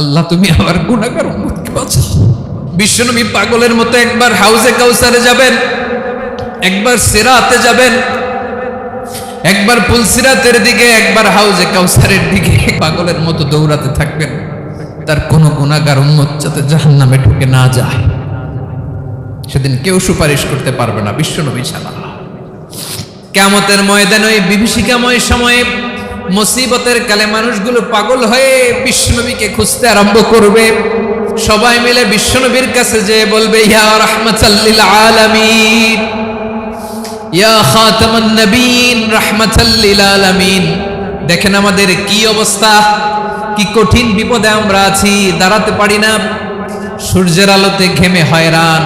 আল্লাহ তুমি আমার গুনাহগার উম্মতকে বাঁচাও। বিশ্বনবী পাগলের মতো একবার হাউজে কাউসারে যাবেন, একবার সিরাতে যাবেন, একবার পুলসিরাতের দিকে, একবার হাউজে কাউসারের দিকে পাগলের মতো দৌড়াতে থাকবেন। তার কোনো গুনাহগার উম্মত যাতে জাহান্নামে ঢুকে না যায়। সেদিন কেউ সুপারিশ করতে পারবে না বিশ্বনবী ছাড়া। কিয়ামতের ময়দানে ওই বিভীষিকাময় সময়ে মুসিবতের কালে মানুষগুলো পাগল হয়ে বিশ্বনবীকে খুঁজতে আরম্ভ করবে। সবাই মিলে বিশ্বনবীর কাছে যেয়ে বলবে, ইয়া রাহমাতাল লিল আলামিন, ইয়া খাতামান নবীন, রাহমাতাল লিল আলামিন। দেখেন আমাদের কি অবস্থা, কি কঠিন বিপদে আমরা আছি, দাঁড়াতে পারি না, সূর্যের আলোতে ঘেমে হয়রান।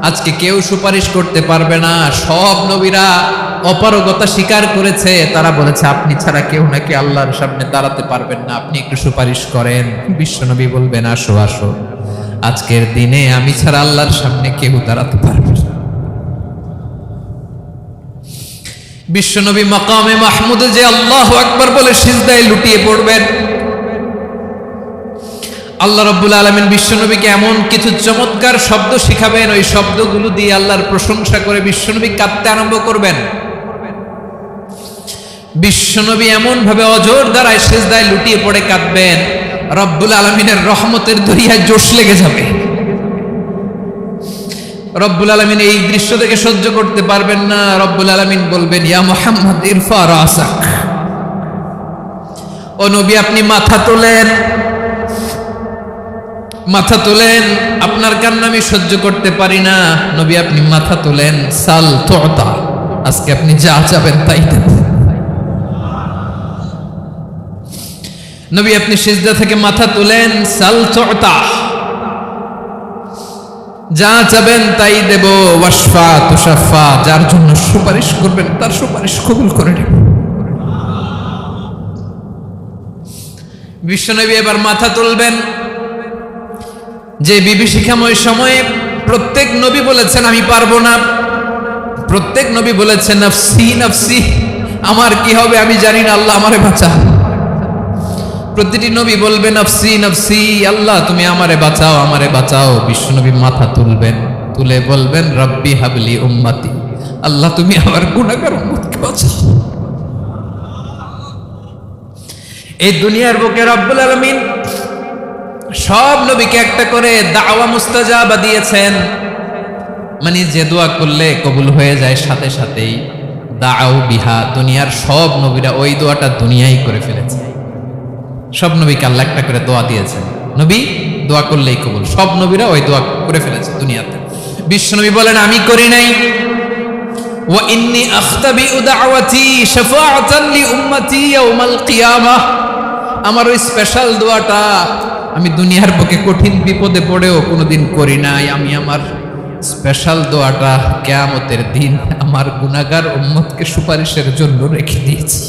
আজকে কেউ সুপারিশ করতে পারবে না। সব নবীরা অপারগতা স্বীকার করেছে, তারা বলেছে আপনি ছাড়া কেউ নাকি আল্লাহর সামনে দাঁড়াতে পারবেন না, আপনি একটু সুপারিশ করেন। বিশ্বনবী বলবেন, আসো আসো, আজকের দিনে আমি ছাড়া আল্লাহর সামনে কেউ দাঁড়াতে পারবে না। বিশ্বনবী মাকামে মাহমুদে যে আল্লাহু আকবার বলে সিজদায় লুটিয়ে পড়বেন। আল্লাহ রাব্বুল আলামিন বিশ্বনবীকে এমন কিছু চমৎকার শব্দ শিখাবেন, ওই শব্দগুলো দিয়ে আল্লাহর প্রশংসা করে বিশ্বনবী কাঁদতে আরম্ভ করবেন। বিশ্বনবী এমন ভাবে অজর দ্বারায় সিজদায় লুটিয়ে পড়ে কাঁদবেন, রব্বুল আলামিনের রহমতের দরিয়ায় জোশ লেগে যাবে। রব্বুল আলামিন এই দৃশ্য দেখে সহ্য করতে পারবেন না। রব্বুল আলামিন বলবেন, ইয়া মুহাম্মদ ইরফা রাসাক, ও নবী আপনি মাথা তোলেন, মাথা তোলেন, আপনার কান্না আমি সহ্য করতে পারি না। নবী আপনি মাথা তোলেন, সাল তুতা, আজকে আপনি যা চাবেন তাই দেব। নবী আপনি সিজদা থেকে মাথা তুলেন, সাল তুতা, যা চাবেন তাই দেব। ওয়াশফা তুশাফা, যার জন্য সুপারিশ করবেন তার সুপারিশ কবুল করে নেব। বিশ্বনবী এবার মাথা তুলবেন। যে বিভীষিকাময় সময়ে প্রত্যেক নবী বলেছেন আমি পারবো না, প্রত্যেক নবী বলেছেন নফসি নফসি, আমার কি হবে আমি জানি না, আল্লাহ আমারে বাঁচা। প্রতিটি নবী বলবে নফসি নফসি, আল্লাহ তুমি আমারে বাঁচাও, আমারে বাঁচাও। বিশ্বনবী মাথা তুলবেন, তুলে বলবেন রব্বি হাবলি উম্মতি, আল্লাহ তুমি আমার গুনাহগার উম্মতকে বাঁচাও। এই দুনিয়ার বুকে রব্বুল আলামিন সব নবীকে একটা করে দাওয়া মুস্তাজাবা দিয়েছেন, মানে যে দোয়া করলে কবুল হয়ে যায় সাথে সাথেই। দাও বিহা, দুনিয়ার সব নবীরা ওই দোয়াটা দুনিয়ায় করে ফেলেছে। সব নবীকে আল্লাহ একটা করে দোয়া দিয়েছেন, নবী দোয়া করলেই কবুল। সব নবীরা ওই দোয়া করে ফেলেছে দুনিয়াতে। বিশ্বনবী বলেন আমি করি নাই। ওয়া ইন্নী আখতাবিউ দাওয়াতি শাফাআতান লি উম্মতি ইয়াউমাল কিয়ামাহ, আমার ওই স্পেশাল দোয়াটা আমি দুনিয়ার বুকে কঠিন বিপদে পড়েও কোনোদিন করি নাই। আমি আমার স্পেশাল দোয়াটা কিয়ামতের দিন আমার গুনাহগার উম্মতকে সুপারিশের জন্য রেখে দিয়েছি।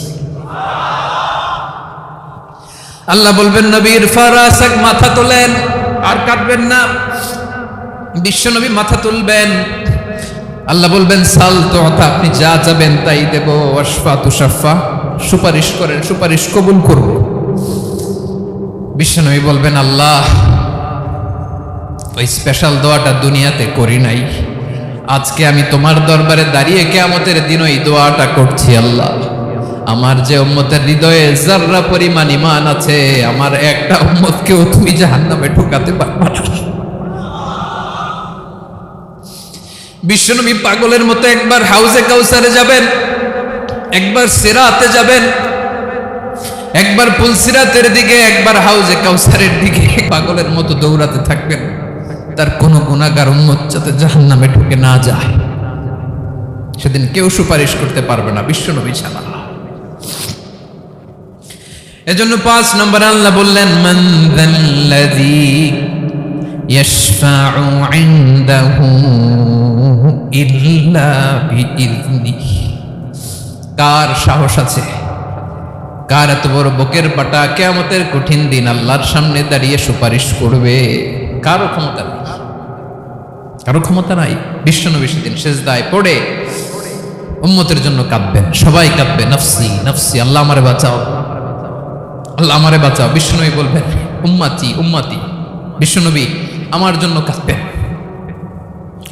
আল্লাহ বলবেন নবী ইরফা রাসাক, মাথা তোলেন, আর কাঁদবেন না। বিশ্বনবী মাথা তুলবেন, আল্লাহ বলবেন সাল তুতা, আপনি যা চাবেন তাই দেব। ওয়াশফা তুশাফা, সুপারিশ করেন, সুপারিশ কবুল করব। বিশ্বনবী বলবেন আল্লাহ ওই স্পেশাল দোয়াটা দুনিয়াতে করি নাই, আজকে আমি তোমার দরবারে দাঁড়িয়ে কিয়ামতের দিন ওই দোয়াটা করছি। আল্লাহ আমার যে উম্মতের হৃদয়ে যাররা পরিমাণ ঈমান আছে, আমার একটা উম্মতকেও তুমি জাহান্নামে ঢোকাতে পারবে না। বিশ্বনবী পাগলের মতো একবার হাউজে কাউসারে যাবেন, একবার সিরাতে যাবেন, একবার পুলসিরাতের দিকে, একবার হাউজে কাউসারের দিকে পাগলের মতো দৌড়াতে থাকবেন। তার কোনো গুনাহগার উম্মত যাতে জাহান্নামে ঢুকে না যায়। সেদিন কেউ সুপারিশ করতে পারবে না বিশ্বনবী ছাড়া। এজন্য 5 নম্বর আল্লাহ বললেন মান যাল্লাযী ইয়াশফাউ ইনদাহু ইল্লা বিইযনিহি, কার সাহস আছে, কার এত বড় বুকের পাটা কিয়ামতের কঠিন দিন আল্লাহর সামনে দাঁড়িয়ে সুপারিশ করবে? কারো ক্ষমতা নাই, কারো ক্ষমতা নাই। বিশ্বনবী সেদিন সিজদায় পড়ে উম্মতের জন্য কাঁদবেন, সবাই কাঁদবে নফসি নফসি, আল্লাহ আমারে বাঁচাও, আল্লাহ আমারে বাঁচাও। বিশ্বনবী বলবেন উম্মতি উম্মতি। বিশ্বনবী আমার জন্য কাঁদবেন,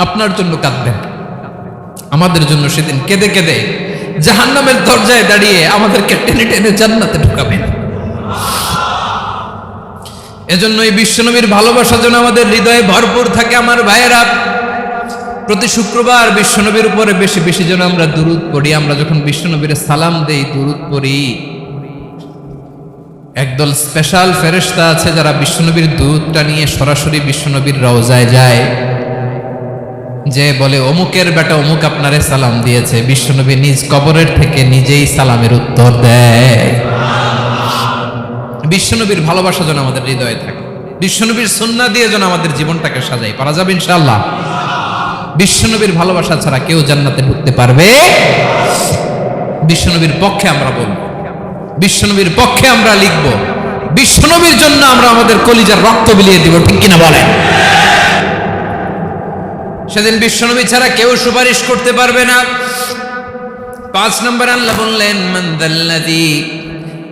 আপনার জন্য কাঁদবেন, আমাদের জন্য সেদিন কেঁদে কেঁদে জাহান্নামের দরজায় দাঁড়িয়ে আমাদেরকে টেনে টেনে জান্নাতে ঢুকাবেন। এজন্যই বিশ্বনবীর ভালোবাসা যেন আমাদের হৃদয়ে ভরপুর থাকে। আমার ভাইয়েরা, প্রতি শুক্রবার বিশ্বনবীর উপরে বেশি বেশি যেন আমরা দুরূদ পড়ি। আমরা যখন বিশ্বনবীর সালাম দেই, দুরূদ পড়ি, একদল স্পেশাল ফেরেশতা আছে যারা বিশ্বনবীর দুধটা নিয়ে সরাসরি বিশ্বনবীর রওজায় যায়, যে বলে অমুকের বেটা অমুক আপনারে সালাম দিয়েছে। বিশ্বনবী নিজ কবরের থেকে নিজেই সালামের উত্তর দেয়। বিশ্বনবীর ভালোবাসা যেন আমাদের হৃদয়ে থাকে, বিশ্বনবীর সুন্নাহ দিয়ে যেন আমাদের জীবনটাকে সাজাই। পারা যাবে ইনশাআল্লাহ? বিশ্বনবীর ভালোবাসা ছাড়া কেউ জান্নাতে ঢুকতে পারবে? বিশ্বনবীর পক্ষে আমরা বলবো, বিশ্বনবীর পক্ষে আমরা লিখব, বিশ্বনবীর জন্য আমরা আমাদের কলিজার রক্ত বিলিয়ে দিব, ঠিক কিনা বলেন? সেদিন বিশ্বনবী ছাড়া কেউ সুপারিশ করতে পারবে না। 5 নম্বর আল্লাহ বললেন, মান যাল্লাযী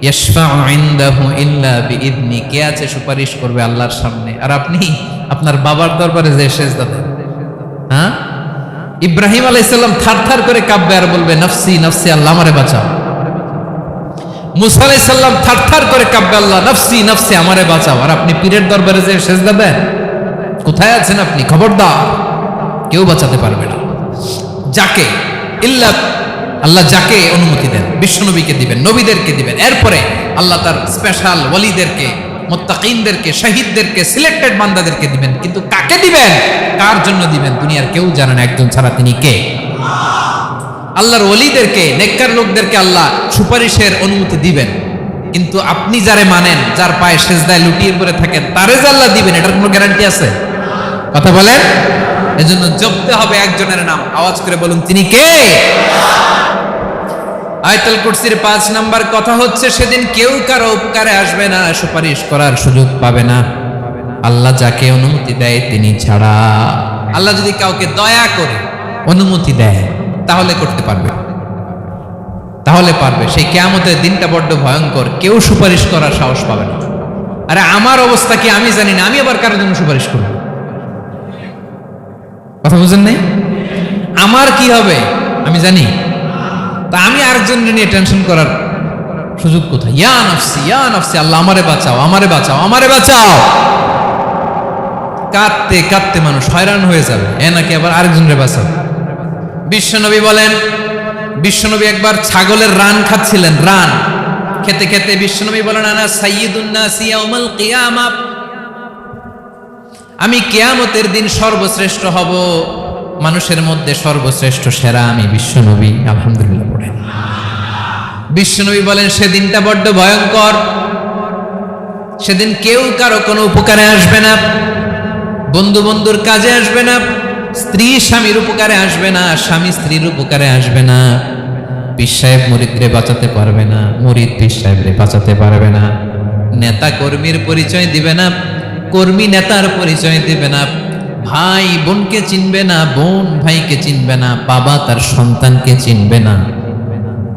ইয়াশফাউ ইনদাহু ইল্লা বিইذনি। কে আছে সুপারিশ করবে আল্লাহর সামনে? আর আপনি আপনার বাবার দরবারে যে সেজদা দেন, হ্যাঁ? ইব্রাহিম আলাইহিস সালাম থারথার করে কাঁপবে আর বলবে নফসি নফসি, আল্লাহ আমারে বাঁচাও। মুসা আলাইহিস সালাম থারথার করে কাঁপবে, আল্লাহ নফসি নফসি, আমারে বাঁচাও। আর আপনি পীরের দরবারে যে সেজদা দেন, কোথায় আছেন আপনি? খবরদার, কেউ বাঁচাতে পারবে না। যাকে ইল্লা আল্লাহ যাকে অনুমতি দেন, বিশ্বনবীকে দিবেন, নবীদেরকে দিবেন, এরপরে আল্লাহ তার স্পেশাল ওয়ালিদেরকে, মুত্তাকিনদেরকে, শহীদদেরকে, সিলেক্টেড বান্দাদেরকে দিবেন। কিন্তু কাকে দিবেন, কার জন্য দিবেন, দুনিয়ার কেউ জানে না, একজন ছাড়া, তিনি কে? আল্লাহর ওয়ালিদেরকে, নেককার লোকদেরকে আল্লাহ সুপারিশের অনুমতি দিবেন। কিন্তু আপনি যারে মানেন, যার পায়ে সেজদায় লুটিয়ে পড়ে থাকেন, তারে যে আল্লাহ দিবেন, এটার কোনো গ্যারান্টি আছে? কথা বলেন। এজন্য জপতে হবে একজনের নাম, আওয়াজ করে বলুন, তিনি কে? আয়াতুল কুরসির 5 নাম্বার কথা হচ্ছে, সেদিন কেউ কারো উপকারে আসবে না, সুপারিশ করার সুযোগ পাবে না, আল্লাহ যাকে অনুমতি দেয় তিনি ছাড়া। আল্লাহ যদি কাউকে দয়া করে অনুমতি দেয় তাহলে করতে পারবে, তাহলে পারবে। সেই কিয়ামতের দিনটা বড্ড ভয়ঙ্কর, কেউ সুপারিশ করার সাহস পাবে না। আরে আমার অবস্থা কি আমি জানি না, আমি আবার কারোর জন্য সুপারিশ করব? কথা বুঝেন নাই? আমার কি হবে আমি জানি, তা আমি আরেকজনকে নিয়ে টেনশন করার সুযোগ কোথায়? ইয়া নফসি ইয়া নফসি, আল্লাহ আমারে বাঁচাও, আমারে বাঁচাও, আমারে বাঁচাও। কাঁদতে কাঁদতে মানুষ হয়রান হয়ে যাবে, এ নাকি আবার আরেকজনকে বাঁচাও। বিশ্বনবী বলেন, বিশ্বনবী একবার ছাগলের রান খাচ্ছিলেন, রান খেতে খেতে বিশ্বনবী বলেন, আনা সাইয়্যিদুন নাসি ইয়াউমাল কিয়ামা, আমি কিয়ামতের দিন সর্বশ্রেষ্ঠ হব, মানুষের মধ্যে সর্বশ্রেষ্ঠ সেরা আমি বিশ্বনবী। আলহামদুলিল্লাহ পড়েন। বিশ্বনবী বলেন, সেদিনটা বড্ড ভয়ঙ্কর, সেদিন কেউ কারো কোনো উপকারে আসবে না, বন্ধু বন্ধুর কাজে আসবে না, স্ত্রী স্বামীর উপকারে আসবে না, স্বামী স্ত্রীর উপকারে আসবে না, পীর সাহেব মুরিদরে বাঁচাতে পারবে না, মুরিদ পীর সাহেবরে বাঁচাতে পারবে না, নেতা কর্মীর পরিচয় দিবে না, কর্মী নেতার পরিচয় দিবে না, ভাই বোনকে চিনবে না, বোন ভাইকে চিনবে না, বাবা তার সন্তানকে চিনবে না,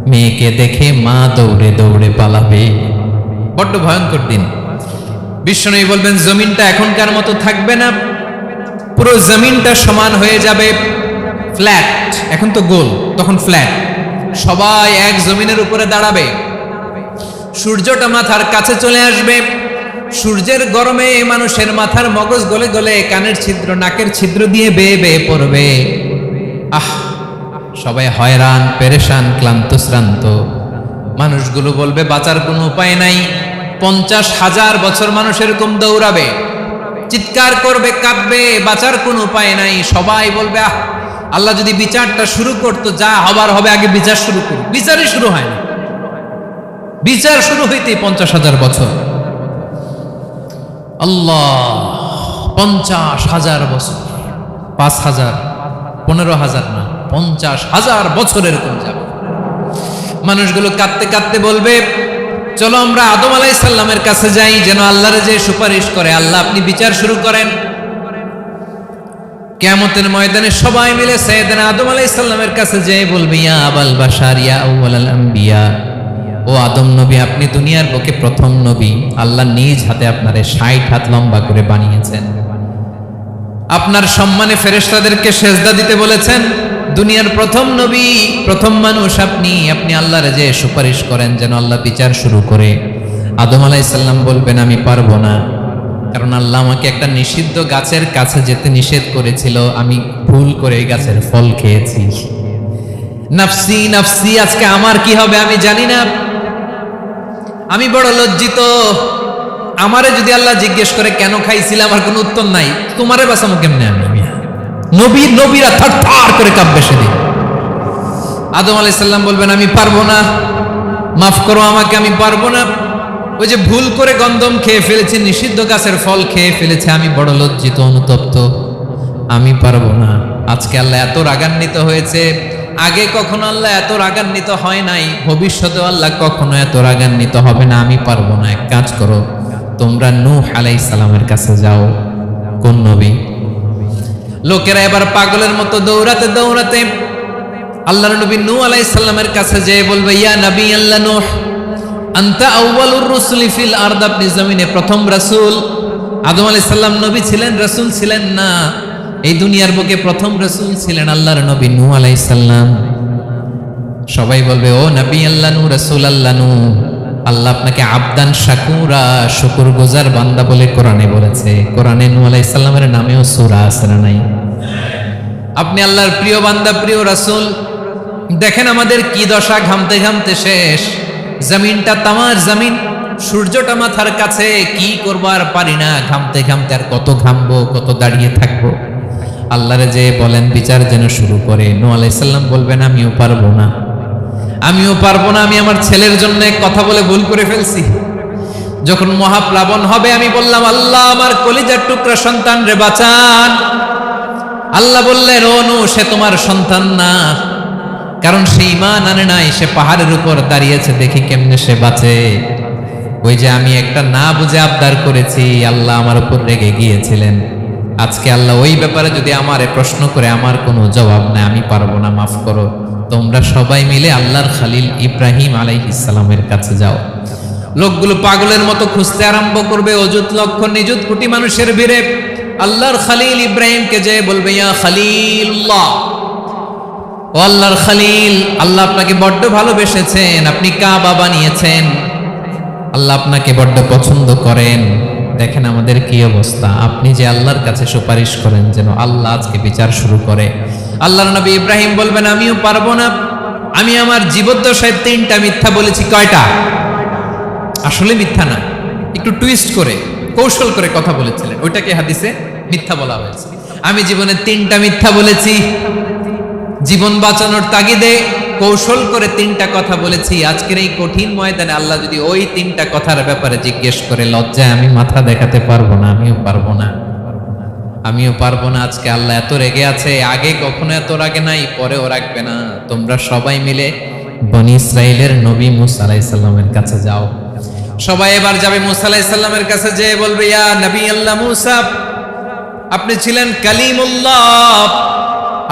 মেয়েকে দেখে মা দৌড়ে দৌড়ে পালাবে। বড্ড ভয়ঙ্কর দিন। বিশ্বনবী বলবেন, জমিনটা এখনকার মতো থাকবে না, পুরো জমিনটা সমান হয়ে যাবে, ফ্ল্যাট। এখন তো গোল, তখন ফ্ল্যাট। সবাই এক জমিনের উপরে দাঁড়াবে, সূর্যটা মাথার কাছে চলে আসবে, সূর্যের গরমে মানুষের মাথার মগজ গলে গলে কানের ছিদ্র, নাকের ছিদ্র দিয়ে বেয়ে বেয়ে পড়বে। আহ, সবাই হয়রান, পেরেশান, ক্লান্ত শ্রান্ত। মানুষগুলো বলবে বাঁচার কোনো উপায় নাই। 50,000 বছর মানুষ এরকম দৌড়াবে, চিৎকার করবে, কাঁদবে, বাঁচার কোনো উপায় নাই। সবাই বলবে, আহ, আল্লাহ যদি বিচারটা শুরু করতো, যা হবার হবে, আগে বিচার শুরু করুন। বিচারই শুরু হয় না, বিচার শুরু হইতেই 50,000 বছর। আল্লাহ, 50,000 বছর, 5,000, 15,000 না, 50,000 বছর এরকম যাবে। মানুষগুলো কাঁদতে কাঁদতে বলবে, চলো আমরা আদম আলাইহিস সালামের কাছে যাই, যেন আল্লাহর যে সুপারিশ করে, আল্লাহ আপনি বিচার শুরু করেন। কিয়ামতের ময়দানে সবাই মিলে সাইয়েদনা আদম আলাইহিস সালামের কাছে যেয়ে বলবে, ইয়া আবাল বাশার ইয়া আউওয়ালাল আম্বিয়া, ও আদম নবী, আপনি দুনিয়ার বুকে প্রথম নবী। আল্লাহ নিজ হাতে আপনারে 60 হাত লম্বা করে বানিয়েছেন। আপনার সম্মানে ফেরেশতাদেরকে সেজদা দিতে বলেছেন। দুনিয়ার প্রথম নবী, প্রথম মানুষ আপনি। আপনি আল্লাহর যে সুপারিশ করেন যেন আল্লাহ বিচার শুরু করে। আদম আলাইহিস সালাম বলবেন আমি পারবো না, কারণ আল্লাহ আমাকে একটা নিষিদ্ধ গাছের কাছে যেতে নিষেধ করেছিল, আমি ভুল করে এই গাছের ফল খেয়েছি। নাফসি নাফসি, আজকে আমার কি হবে আমি জানি না, আমি বড় লজ্জিত। আমারে যদি আল্লাহ জিজ্ঞেস করে কেন খাইছিলাম, আমার কোনো উত্তর নাই। তোমারে বাঁচামো কেমনে আমি? নবীরা থার করে কাঁপবে সেদিন। আদম আলাইহিস সালাম বলবেন আমি পারবো না, মাফ করো আমাকে, আমি পারবো না। ওই যে ভুল করে গন্ধম খেয়ে ফেলেছি, নিষিদ্ধ গাছের ফল খেয়ে ফেলেছে, আমি বড় লজ্জিত, অনুতপ্ত, আমি পারবো না। আজকে আল্লাহ এত রাগান্বিত হয়েছে, আগে কখনো আল্লাহ এত রাগান্বিত হয় নাই, ভবিষ্যতেও আল্লাহ কখনো এত রাগান্বিত হবে না। আমি পারবো না। এক কাজ করো, তোমরা নূহ আলাইহিস সালামের কাছে যাও। কোন নবী? লোকেরা এবার পাগলের মতো দৌড়াতে দৌড়াতে আল্লাহর নবী নূহ আলাইহিস সালামের কাছে যেয়ে বলবে, ইয়া নবী আল্লাহ নূহ, আনতা আউয়ালুর রুসুলি ফিল আরদ, আপনি জমিনে প্রথম রাসূল। আদম আলাইহিস সালাম নবী ছিলেন, রাসূল ছিলেন না। এই দুনিয়ার বুকে প্রথম রাসূল ছিলেন আল্লাহর নবী নূহ আলাইহিস সালাম। সবাই বলবে ও নবী আল্লাহ নূহ, রাসূল আল্লাহ নূহ, আল্লাহ আপনাকে আবদান শাকুরা, শুকরগুজার বান্দা বলে কোরআনে বলেছে। কোরআনে নূহ আলাইহিস সালামের নামেও সূরা আছে না নাই? আপনি আল্লাহর প্রিয় বান্দা, প্রিয় রাসূল। দেখেন আমাদের কি দশা, ঘামতে ঘামতে শেষ। জমিনটা তামার জমিন, সূর্যটা মাথার কাছে, কি করবো আর পারি না, ঘামতে ঘামতে আর কত ঘামবো, কত দাঁড়িয়ে থাকবো। আল্লাহরে যে বলেন বিচার যেন শুরু করে। নূহ আলাইহিস সালাম বলবেন আমিও পারবো না, আমিও পারবো না। আমি আমার ছেলের জন্য কথা বলে ভুল করে ফেলছি। যখন মহাপ্লাবন হবে আমি বললাম আল্লাহ আমার কলিজার টুকরা সন্তান রে বাঁচান। আল্লাহ বললেন ও নূহ, সে তোমার সন্তান না, কারণ সে ঈমান আনে নাই, সে পাহাড়ের উপর দাঁড়িয়েছে, দেখি কেমনে সে বাঁচে। ওই যে আমি একটা না বুঝে আবদার করেছি, আল্লাহ আমার উপর রেগে গিয়েছিলেন। আজকে আল্লাহ ওই ব্যাপারে যদি আমারে প্রশ্ন করে, আমার কোনো জবাব নাই, আমি পারবো না, মাফ করো। তোমরা সবাই মিলে আল্লাহর খালিল ইব্রাহিম আলাইহিস সালামের কাছে যাও। লোকগুলো পাগলের মতো খুঁজতে আরম্ভ করবে, অযুত লক্ষ নিযুত কোটি মানুষের ভিড়ে আল্লাহর খালিল ইব্রাহিমকে যে বলবে ইয়া খালিলুল্লাহ, ও আল্লাহর খালিল, আল্লাহ আপনাকে বড্ড ভালোবেসেছেন, আপনি কাবা বানিয়েছেন, আল্লাহ আপনাকে বড্ড পছন্দ করেন। দেখেন আমাদের কি অবস্থা। আপনি যে আল্লাহর কাছে সুপারিশ করেন যেন আল্লাহ আজকে বিচার শুরু করে। আল্লাহর নবী ইব্রাহিম বলবেন আমিও পারবো না, আমি আমার জীবদ্দশায় 3টা মিথ্যা বলেছি। কয়টা? আসলে মিথ্যা না, একটু টুইস্ট করে কৌশল করে কথা বলেছিলেন, ওইটাকে হাদিসে মিথ্যা বলা হয়েছে। আমি জীবনে 3টা মিথ্যা বলেছি, জীবন বাঁচানোর তাগিদে কৌশল করে 3টা কথা বলেছি। আজকের এই কঠিন ময়দানে আল্লাহ যদি ওই 3টা কথার ব্যাপারে জিজ্ঞেস করে, লজ্জায় আমি মাথা দেখাতে পারবো না, আমিও পারবো না, আমিও পারবো না। আজকে আল্লাহ এত রেগে আছে, আগে কখনো এত রাগে নাই, পরেও রাখবে না। তোমরা সবাই মিলে বনি ইসরাইলের নবী মূসা আলাইহিস সালামের কাছে যাও। সবাই এবার যাবে মূসা আলাইহিস সালামের কাছে, যে বলবে ইয়া নবী আল্লাহ মূসা, আপনি ছিলেন কালিমুল্লাহ,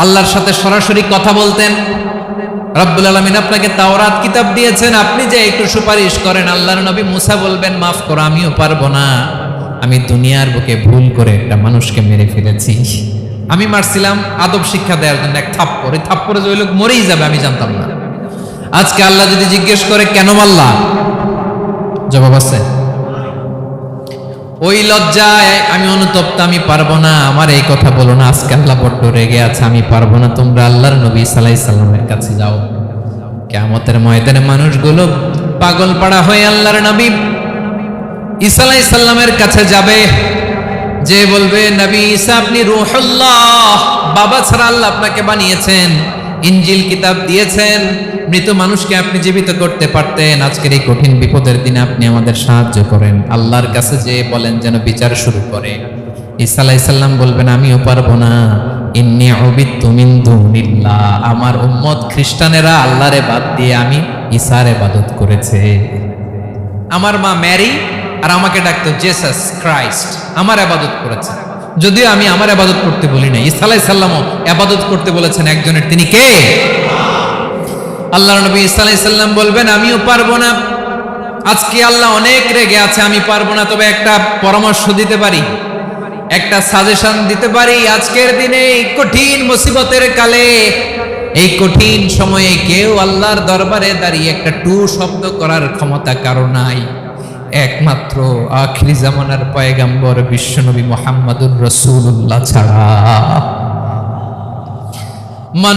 আল্লাহর সাথে সরাসরি কথা বলতেন। রব্বুল আলামিন আপনাকে তাওরাত কিতাব দিয়েছেন, আপনি যে একটু সুপারিশ করেন। আল্লাহর নবী মূসা বলবেন মাফ করো, আমিও পারবো না, আমি দুনিয়ার বুকে ভুল করে একটা মানুষকে মেরে ফেলেছি। আমি মারছিলাম আদব শিক্ষা দেওয়ার জন্য এক থাপ্পড়, এই থাপ্পড়ে যে ওই লোক মরেই যাবে আমি জানতাম না। আজকে আল্লাহ যদি জিজ্ঞেস করে কেন মারলা, জবাব আছে? ওই লজ্জায় আমি অনুতপ্ত, আমি পারবো না, আমার এই কথা বলো না। আজকে আল্লাহ বড্ড রেগে আছে, আমি পারবো না। তোমরা আল্লাহর নবী ঈসা আলাইহিস সালামের কাছে যাও। কিয়ামতের ময়দানে মানুষগুলো পাগল পাড়া হয়ে আল্লাহর নবী ঈসা আলাইহিস সালামের কাছে যাবে, যে বলবে নবী ঈসা আপনি রূহুল্লাহ, বাবা ছাড়া আল্লাহ আপনাকে বানিয়েছেন, ইনজিল কিতাব দিয়েছেন, মৃত মানুষকে আপনি জীবিত করতে পারতেন। আজকের এই কঠিন বিপদের দিনে আপনি আমাদের সাহায্য করেন। আল্লাহর কাছে যে বলেন যেন বিচার শুরু করে। ঈসা আলাইহিস সালাম বলবেন আমিও পারবো না, ইন্নী উবিদতু মিন দুনিল্লাহ, আমার উম্মত খ্রিস্টানেরা আল্লাহরে বাদ দিয়ে আমি ঈসার ইবাদত করেছে। আমার মা ম্যারি আর আমাকে ডাকতো জেসাস ক্রাইস্ট, আমার ইবাদত করেছে, যদিও আমি আমার ইবাদত করতে বলি না। ঈসা আলাইহিস সালামও ইবাদত করতে বলেছেন একজনের, তিনি কে? আল্লাহর নবী সাল্লাল্লাহু আলাইহি সাল্লাম বলবেন আমিও পারবো না, আজকে আল্লাহ অনেক রেগে আছে, আমি পারবো না, তবে একটা পরামর্শ দিতে পারি, একটা সাজেশন দিতে পারি। আজকের দিনে এই কঠিন মুসিবতের কালে, এই কঠিন সময়ে কেউ আল্লাহর দরবারে দাঁড়িয়ে একটা টু শব্দ করার ক্ষমতা কারো নাই, একমাত্র আখিরি জামানার পয়গাম্বর বিশ্বনবী মুহাম্মদুর রাসূলুল্লাহ ছাড়া।